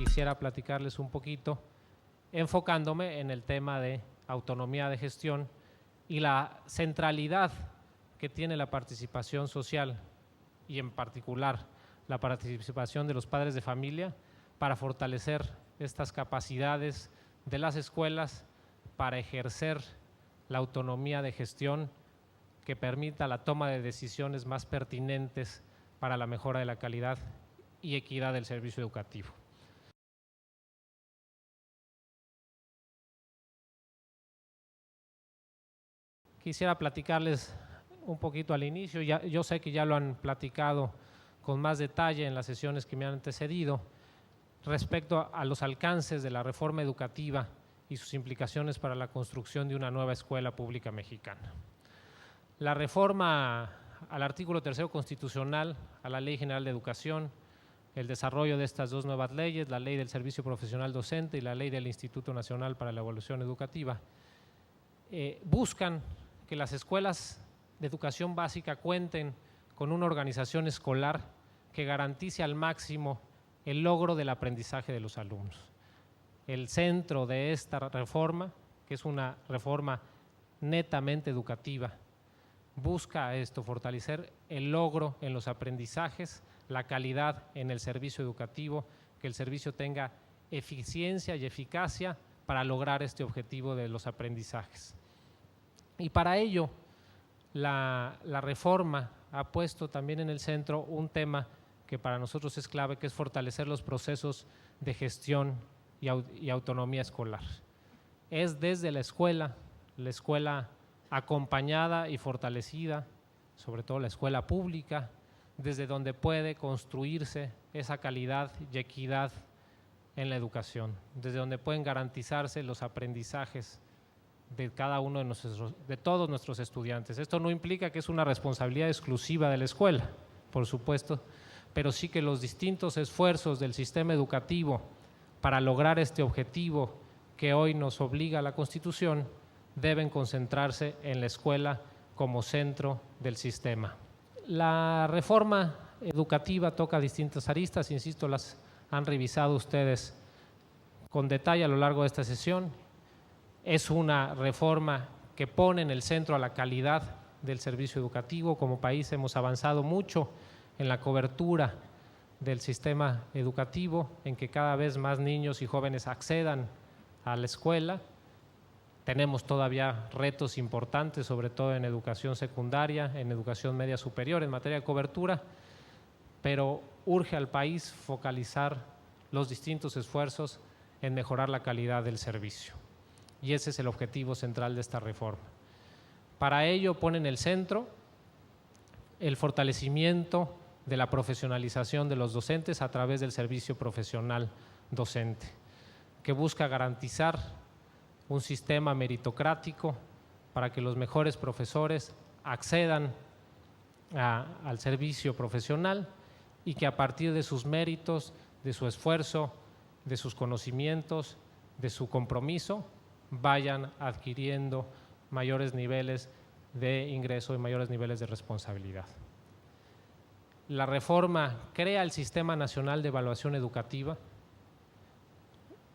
quisiera platicarles un poquito, enfocándome en el tema de autonomía de gestión y la centralidad que tiene la participación social y en particular la participación de los padres de familia para fortalecer estas capacidades de las escuelas para ejercer la autonomía de gestión que permita la toma de decisiones más pertinentes para la mejora de la calidad y equidad del servicio educativo. Quisiera platicarles un poquito al inicio, yo sé que ya lo han platicado con más detalle en las sesiones que me han antecedido, respecto a los alcances de la reforma educativa y sus implicaciones para la construcción de una nueva escuela pública mexicana. La reforma al artículo 3º constitucional, a la Ley General de Educación, el desarrollo de estas dos nuevas leyes, la Ley del Servicio Profesional Docente y la Ley del Instituto Nacional para la Evaluación Educativa, buscan que las escuelas de educación básica cuenten con una organización escolar que garantice al máximo el logro del aprendizaje de los alumnos. El centro de esta reforma, que es una reforma netamente educativa, busca esto, fortalecer el logro en los aprendizajes, la calidad en el servicio educativo, que el servicio tenga eficiencia y eficacia para lograr este objetivo de los aprendizajes. Y para ello, la reforma ha puesto también en el centro un tema que para nosotros es clave, que es fortalecer los procesos de gestión y autonomía escolar. Es desde la escuela acompañada y fortalecida, sobre todo la escuela pública, desde donde puede construirse esa calidad y equidad en la educación, desde donde pueden garantizarse los aprendizajes de cada uno de todos nuestros estudiantes. Esto no implica que es una responsabilidad exclusiva de la escuela, por supuesto, pero sí que los distintos esfuerzos del sistema educativo para lograr este objetivo que hoy nos obliga a la Constitución deben concentrarse en la escuela como centro del sistema. La reforma educativa toca distintas aristas, insisto, las han revisado ustedes con detalle a lo largo de esta sesión. Es una reforma que pone en el centro a la calidad del servicio educativo. Como país hemos avanzado mucho en la cobertura del sistema educativo, en que cada vez más niños y jóvenes accedan a la escuela. Tenemos todavía retos importantes, sobre todo en educación secundaria, en educación media superior, en materia de cobertura, pero urge al país focalizar los distintos esfuerzos en mejorar la calidad del servicio. Y ese es el objetivo central de esta reforma. Para ello pone en el centro el fortalecimiento de la profesionalización de los docentes a través del servicio profesional docente, que busca garantizar un sistema meritocrático para que los mejores profesores accedan al servicio profesional y que a partir de sus méritos, de su esfuerzo, de sus conocimientos, de su compromiso, vayan adquiriendo mayores niveles de ingreso y mayores niveles de responsabilidad. La reforma crea el Sistema Nacional de Evaluación Educativa,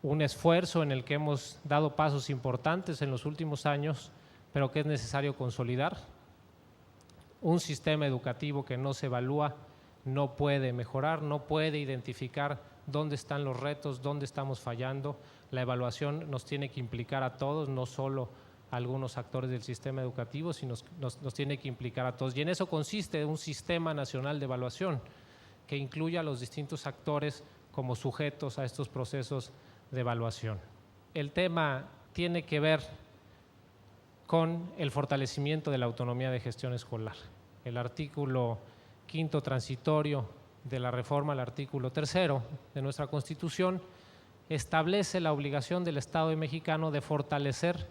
un esfuerzo en el que hemos dado pasos importantes en los últimos años, pero que es necesario consolidar. Un sistema educativo que no se evalúa no puede mejorar, no puede identificar dónde están los retos, dónde estamos fallando. La evaluación nos tiene que implicar a todos, no solo a algunos actores del sistema educativo, sino nos tiene que implicar a todos. Y en eso consiste un sistema nacional de evaluación que incluya a los distintos actores como sujetos a estos procesos de evaluación. El tema tiene que ver con el fortalecimiento de la autonomía de gestión escolar. El artículo 5º transitorio de la reforma al artículo 3º de nuestra Constitución establece la obligación del Estado mexicano de fortalecer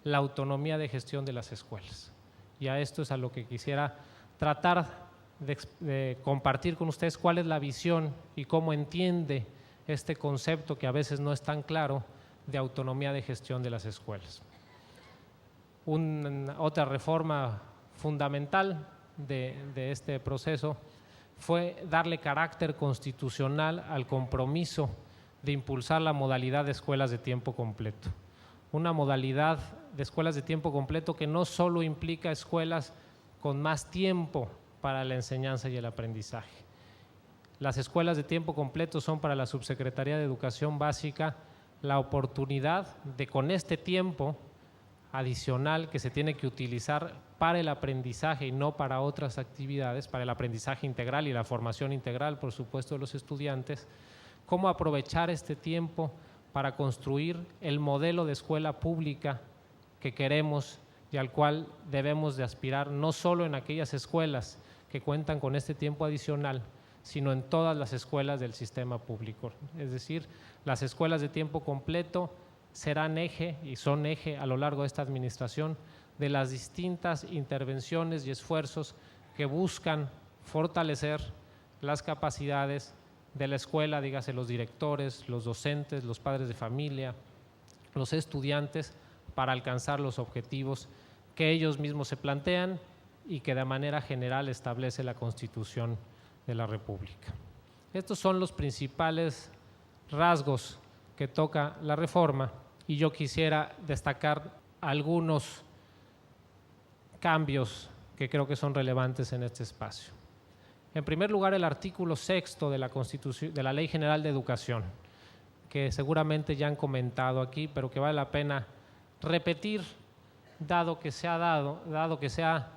la autonomía de gestión de las escuelas. Y a esto es a lo que quisiera tratar de compartir con ustedes cuál es la visión y cómo entiende este concepto que a veces no es tan claro de autonomía de gestión de las escuelas. Otra reforma fundamental de este proceso fue darle carácter constitucional al compromiso de impulsar la modalidad de escuelas de tiempo completo. Una modalidad de escuelas de tiempo completo que no solo implica escuelas con más tiempo para la enseñanza y el aprendizaje. Las escuelas de tiempo completo son para la Subsecretaría de Educación Básica la oportunidad de, con este tiempo adicional que se tiene que utilizar para el aprendizaje y no para otras actividades, para el aprendizaje integral y la formación integral, por supuesto, de los estudiantes, cómo aprovechar este tiempo para construir el modelo de escuela pública que queremos y al cual debemos de aspirar, no solo en aquellas escuelas que cuentan con este tiempo adicional, sino en todas las escuelas del sistema público. Es decir, las escuelas de tiempo completo serán eje y son eje a lo largo de esta administración de las distintas intervenciones y esfuerzos que buscan fortalecer las capacidades de la escuela, dígase los directores, los docentes, los padres de familia, los estudiantes, para alcanzar los objetivos que ellos mismos se plantean y que de manera general establece la Constitución de la República. Estos son los principales rasgos que toca la reforma y yo quisiera destacar algunos cambios que creo que son relevantes en este espacio. En primer lugar, el artículo 6º de la Constitución, de la Ley General de Educación, que seguramente ya han comentado aquí, pero que vale la pena repetir, dado que se ha,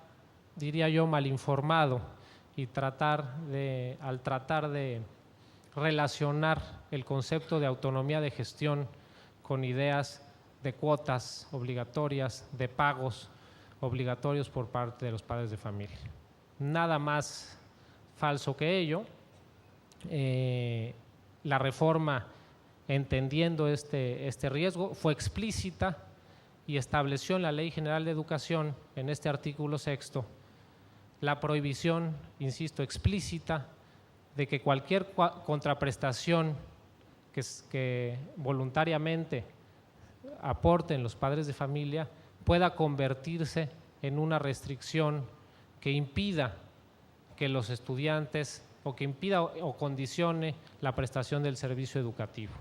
diría yo, mal informado y al tratar de relacionar el concepto de autonomía de gestión con ideas de cuotas obligatorias, de pagos obligatorios por parte de los padres de familia. Nada más falso que ello. La reforma, entendiendo este riesgo, fue explícita y estableció en la Ley General de Educación, en este artículo 6º, la prohibición, insisto, explícita de que cualquier contraprestación que voluntariamente aporten los padres de familia pueda convertirse en una restricción que impida que los estudiantes o que impida o condicione la prestación del servicio educativo.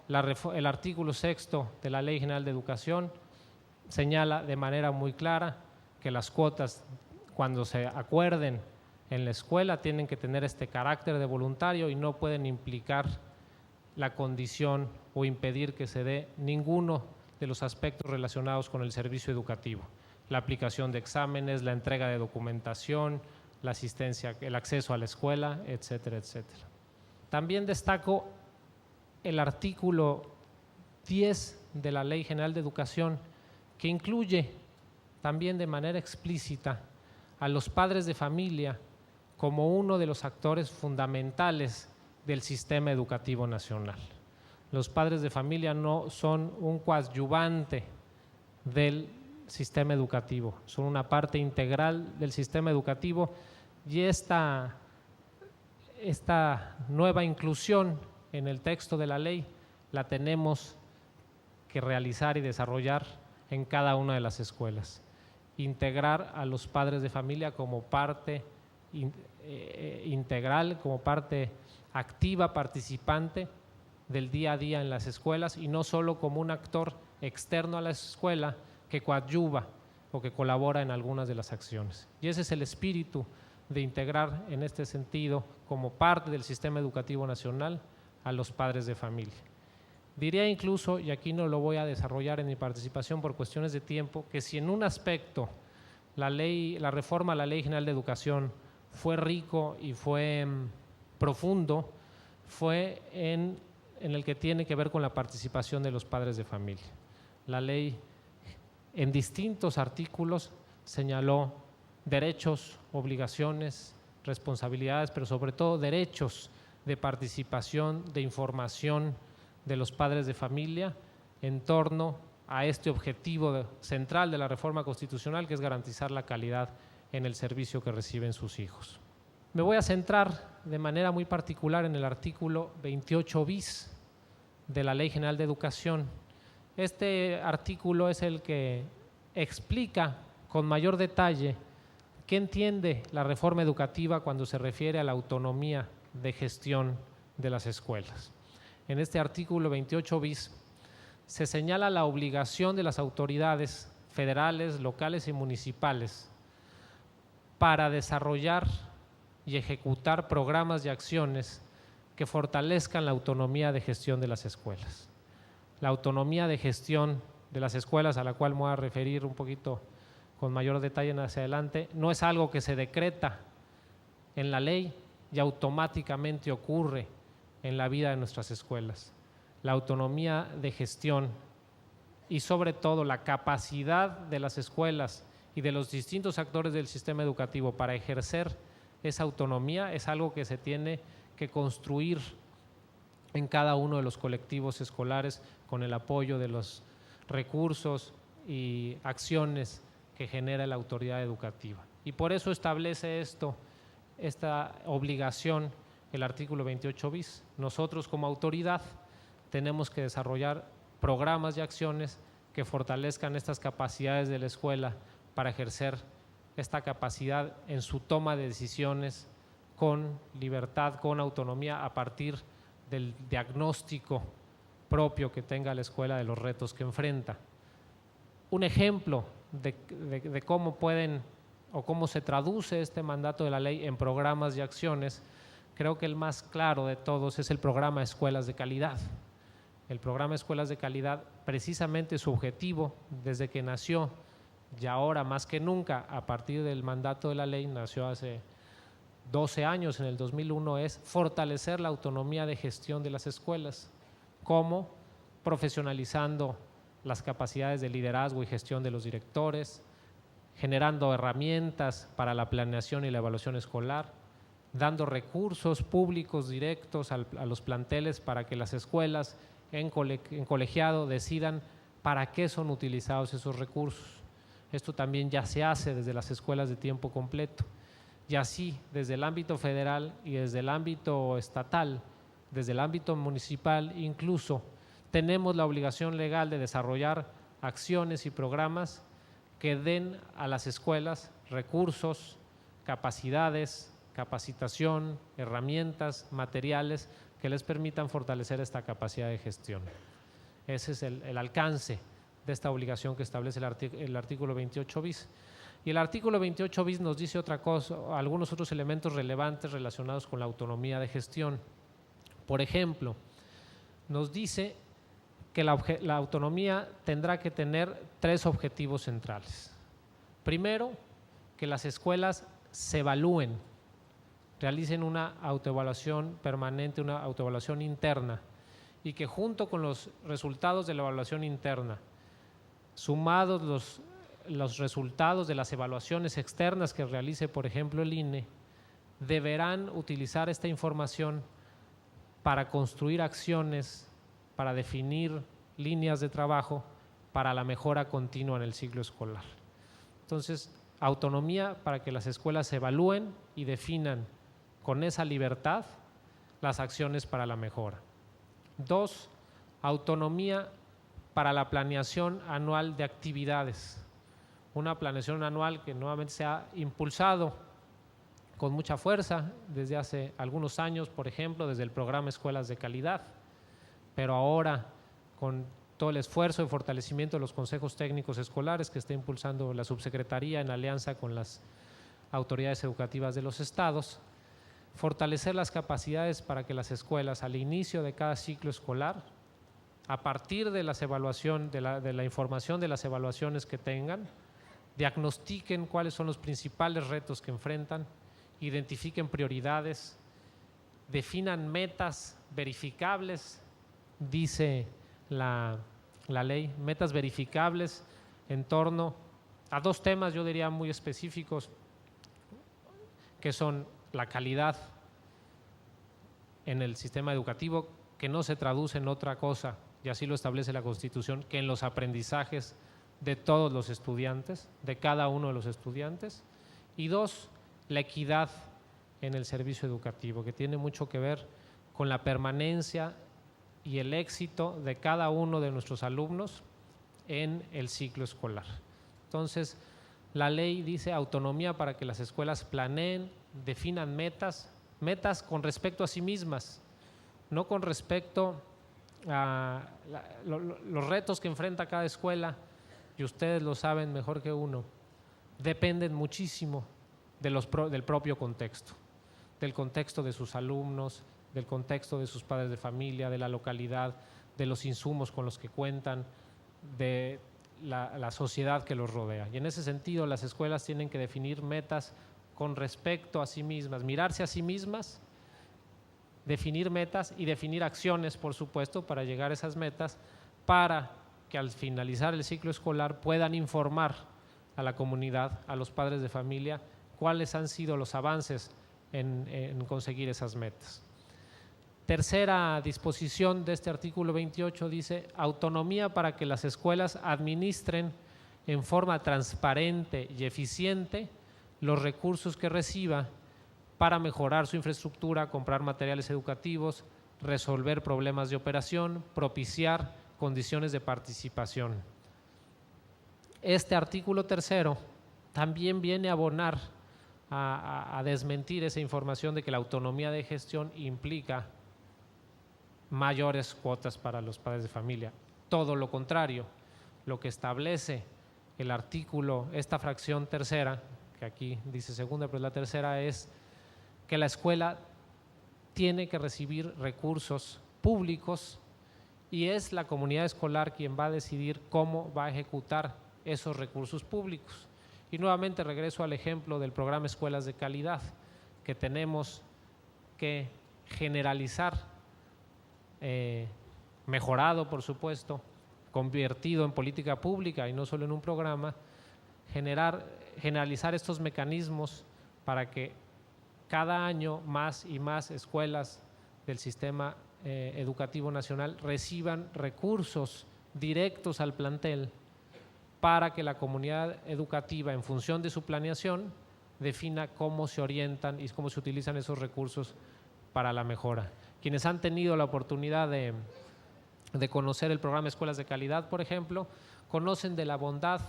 El artículo 6º de la Ley General de Educación señala de manera muy clara que las cuotas, cuando se acuerden en la escuela, tienen que tener este carácter de voluntario y no pueden implicar la condición o impedir que se dé ninguno de los aspectos relacionados con el servicio educativo, la aplicación de exámenes, la entrega de documentación, la asistencia, el acceso a la escuela, etcétera, etcétera. También destaco el artículo 10 de la Ley General de Educación, que incluye también de manera explícita a los padres de familia como uno de los actores fundamentales del sistema educativo nacional. Los padres de familia no son un coadyuvante del sistema educativo, son una parte integral del sistema educativo y esta nueva inclusión en el texto de la ley la tenemos que realizar y desarrollar en cada una de las escuelas. Integrar a los padres de familia como parte integral, como parte activa, participante del día a día en las escuelas y no solo como un actor externo a la escuela que coadyuva o que colabora en algunas de las acciones. Y ese es el espíritu de integrar en este sentido como parte del sistema educativo nacional a los padres de familia. Diría incluso, y aquí no lo voy a desarrollar en mi participación por cuestiones de tiempo, que si en un aspecto la reforma a la Ley General de Educación fue rico y fue profundo, fue en el que tiene que ver con la participación de los padres de familia. La ley en distintos artículos señaló derechos, obligaciones, responsabilidades, pero sobre todo derechos de participación, de información de los padres de familia en torno a este objetivo central de la reforma constitucional, que es garantizar la calidad en el servicio que reciben sus hijos. Me voy a centrar de manera muy particular en el artículo 28 bis de la Ley General de Educación. Este artículo es el que explica con mayor detalle qué entiende la reforma educativa cuando se refiere a la autonomía de gestión de las escuelas. en este artículo 28 bis, se señala la obligación de las autoridades federales, locales y municipales para desarrollar y ejecutar programas y acciones que fortalezcan la autonomía de gestión de las escuelas. La autonomía de gestión de las escuelas, a la cual me voy a referir un poquito con mayor detalle hacia adelante, no es algo que se decreta en la ley y automáticamente ocurre en la vida de nuestras escuelas. La autonomía de gestión y sobre todo la capacidad de las escuelas y de los distintos actores del sistema educativo para ejercer esa autonomía es algo que se tiene que construir en cada uno de los colectivos escolares con el apoyo de los recursos y acciones que genera la autoridad educativa. Y por eso establece esta obligación el artículo 28 bis. Nosotros como autoridad tenemos que desarrollar programas y acciones que fortalezcan estas capacidades de la escuela para ejercer esta capacidad en su toma de decisiones con libertad, con autonomía, a partir del diagnóstico propio que tenga la escuela de los retos que enfrenta. Un ejemplo de cómo pueden o cómo se traduce este mandato de la ley en programas y acciones, creo que el más claro de todos es el programa Escuelas de Calidad. El programa Escuelas de Calidad, precisamente su objetivo desde que nació, y ahora más que nunca a partir del mandato de la ley, nació hace 12 años, en el 2001, es fortalecer la autonomía de gestión de las escuelas. ¿Cómo? Profesionalizando las capacidades de liderazgo y gestión de los directores, generando herramientas para la planeación y la evaluación escolar, dando recursos públicos directos a los planteles para que las escuelas en colegiado decidan para qué son utilizados esos recursos. Esto también ya se hace desde las escuelas de tiempo completo. Y así, desde el ámbito federal y desde el ámbito estatal, desde el ámbito municipal incluso, tenemos la obligación legal de desarrollar acciones y programas que den a las escuelas recursos, capacidades, capacitación, herramientas, materiales que les permitan fortalecer esta capacidad de gestión. Ese es el alcance de esta obligación que establece el artículo 28 bis. Y el artículo 28 bis nos dice otra cosa, algunos otros elementos relevantes relacionados con la autonomía de gestión. Por ejemplo, nos dice que la autonomía tendrá que tener 3 objetivos centrales. Primero, que las escuelas se evalúen, realicen una autoevaluación permanente, una autoevaluación interna, y que junto con los resultados de la evaluación interna, sumados los resultados de las evaluaciones externas que realice, por ejemplo, el INE, deberán utilizar esta información para construir acciones, para definir líneas de trabajo para la mejora continua en el ciclo escolar. Entonces, autonomía para que las escuelas se evalúen y definan con esa libertad las acciones para la mejora. 2, autonomía para la planeación anual de actividades. Una planeación anual que nuevamente se ha impulsado con mucha fuerza desde hace algunos años, por ejemplo, desde el programa Escuelas de Calidad, pero ahora con todo el esfuerzo y fortalecimiento de los consejos técnicos escolares que está impulsando la subsecretaría en alianza con las autoridades educativas de los estados, fortalecer las capacidades para que las escuelas al inicio de cada ciclo escolar, a partir de las evaluaciones, de la información de las evaluaciones que tengan, diagnostiquen cuáles son los principales retos que enfrentan, identifiquen prioridades, definan metas verificables, dice la ley, metas verificables en torno a 2 temas, yo diría muy específicos, que son la calidad en el sistema educativo, que no se traduce en otra cosa, y así lo establece la Constitución, que en los aprendizajes de todos los estudiantes, de cada uno de los estudiantes. Y 2, la equidad en el servicio educativo, que tiene mucho que ver con la permanencia y el éxito de cada uno de nuestros alumnos en el ciclo escolar. Entonces, la ley dice autonomía para que las escuelas planeen, definan metas con respecto a sí mismas, no con respecto los retos que enfrenta cada escuela, y ustedes lo saben mejor que uno, dependen muchísimo del propio contexto, del contexto de sus alumnos, del contexto de sus padres de familia, de la localidad, de los insumos con los que cuentan, de la sociedad que los rodea. Y en ese sentido, las escuelas tienen que definir metas con respecto a sí mismas, mirarse a sí mismas, definir metas y definir acciones, por supuesto, para llegar a esas metas, para que al finalizar el ciclo escolar puedan informar a la comunidad, a los padres de familia, cuáles han sido los avances en conseguir esas metas. Tercera disposición de este artículo 28 dice: autonomía para que las escuelas administren en forma transparente y eficiente los recursos que reciba para mejorar su infraestructura, comprar materiales educativos, resolver problemas de operación, propiciar condiciones de participación. Este artículo tercero también viene a abonar, a desmentir esa información de que la autonomía de gestión implica mayores cuotas para los padres de familia. Todo lo contrario, lo que establece el artículo, esta fracción tercera, que aquí dice segunda, pero la tercera, es que la escuela tiene que recibir recursos públicos y es la comunidad escolar quien va a decidir cómo va a ejecutar esos recursos públicos. Y nuevamente regreso al ejemplo del programa Escuelas de Calidad, que tenemos que generalizar, mejorado por supuesto, convertido en política pública y no solo en un programa, generalizar estos mecanismos para que cada año más y más escuelas del sistema educativo nacional reciban recursos directos al plantel para que la comunidad educativa, en función de su planeación, defina cómo se orientan y cómo se utilizan esos recursos para la mejora. Quienes han tenido la oportunidad de conocer el programa Escuelas de Calidad, por ejemplo, conocen de la bondad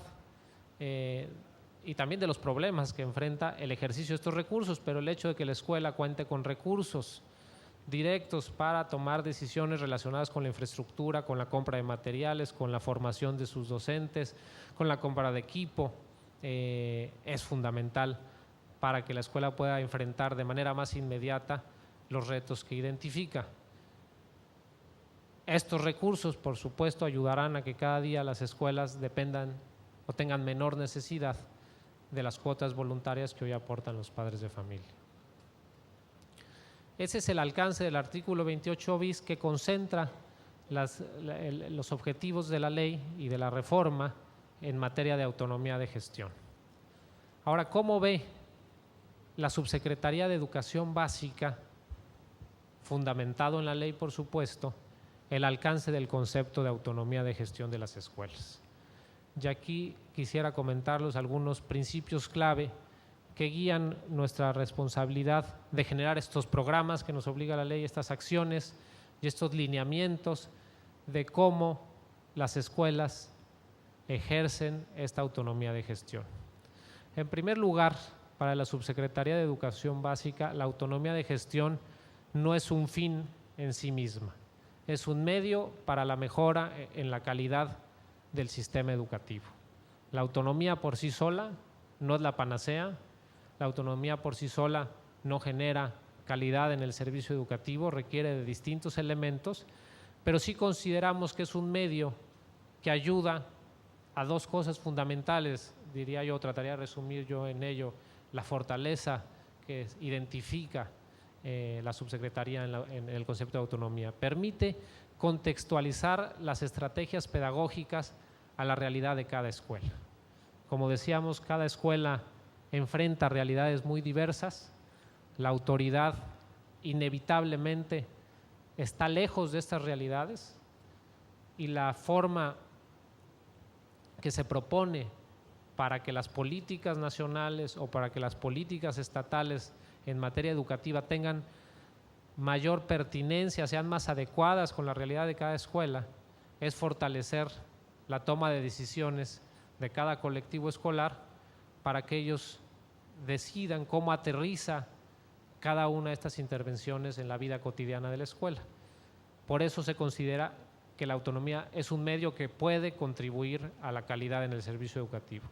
y también de los problemas que enfrenta el ejercicio de estos recursos, pero el hecho de que la escuela cuente con recursos directos para tomar decisiones relacionadas con la infraestructura, con la compra de materiales, con la formación de sus docentes, con la compra de equipo, es fundamental para que la escuela pueda enfrentar de manera más inmediata los retos que identifica. Estos recursos, por supuesto, ayudarán a que cada día las escuelas dependan o tengan menor necesidad de las cuotas voluntarias que hoy aportan los padres de familia. Ese es el alcance del artículo 28 bis, que concentra los objetivos de la ley y de la reforma en materia de autonomía de gestión. Ahora, ¿cómo ve la Subsecretaría de Educación Básica, fundamentado en la ley por supuesto, el alcance del concepto de autonomía de gestión de las escuelas? Y aquí quisiera comentarles algunos principios clave que guían nuestra responsabilidad de generar estos programas que nos obliga la ley, estas acciones y estos lineamientos de cómo las escuelas ejercen esta autonomía de gestión. En primer lugar, para la Subsecretaría de Educación Básica, la autonomía de gestión no es un fin en sí misma, es un medio para la mejora en la calidad del sistema educativo. La autonomía por sí sola no es la panacea, la autonomía por sí sola no genera calidad en el servicio educativo, requiere de distintos elementos, pero sí consideramos que es un medio que ayuda a dos cosas fundamentales, diría yo, trataría de resumir yo en ello, la fortaleza que identifica la Subsecretaría en el concepto de autonomía. Permite contextualizar las estrategias pedagógicas a la realidad de cada escuela. Como decíamos, cada escuela enfrenta realidades muy diversas, la autoridad inevitablemente está lejos de estas realidades y la forma que se propone para que las políticas nacionales o para que las políticas estatales en materia educativa tengan mayor pertinencia, sean más adecuadas con la realidad de cada escuela, es fortalecer la toma de decisiones de cada colectivo escolar para que ellos decidan cómo aterriza cada una de estas intervenciones en la vida cotidiana de la escuela. Por eso se considera que la autonomía es un medio que puede contribuir a la calidad en el servicio educativo.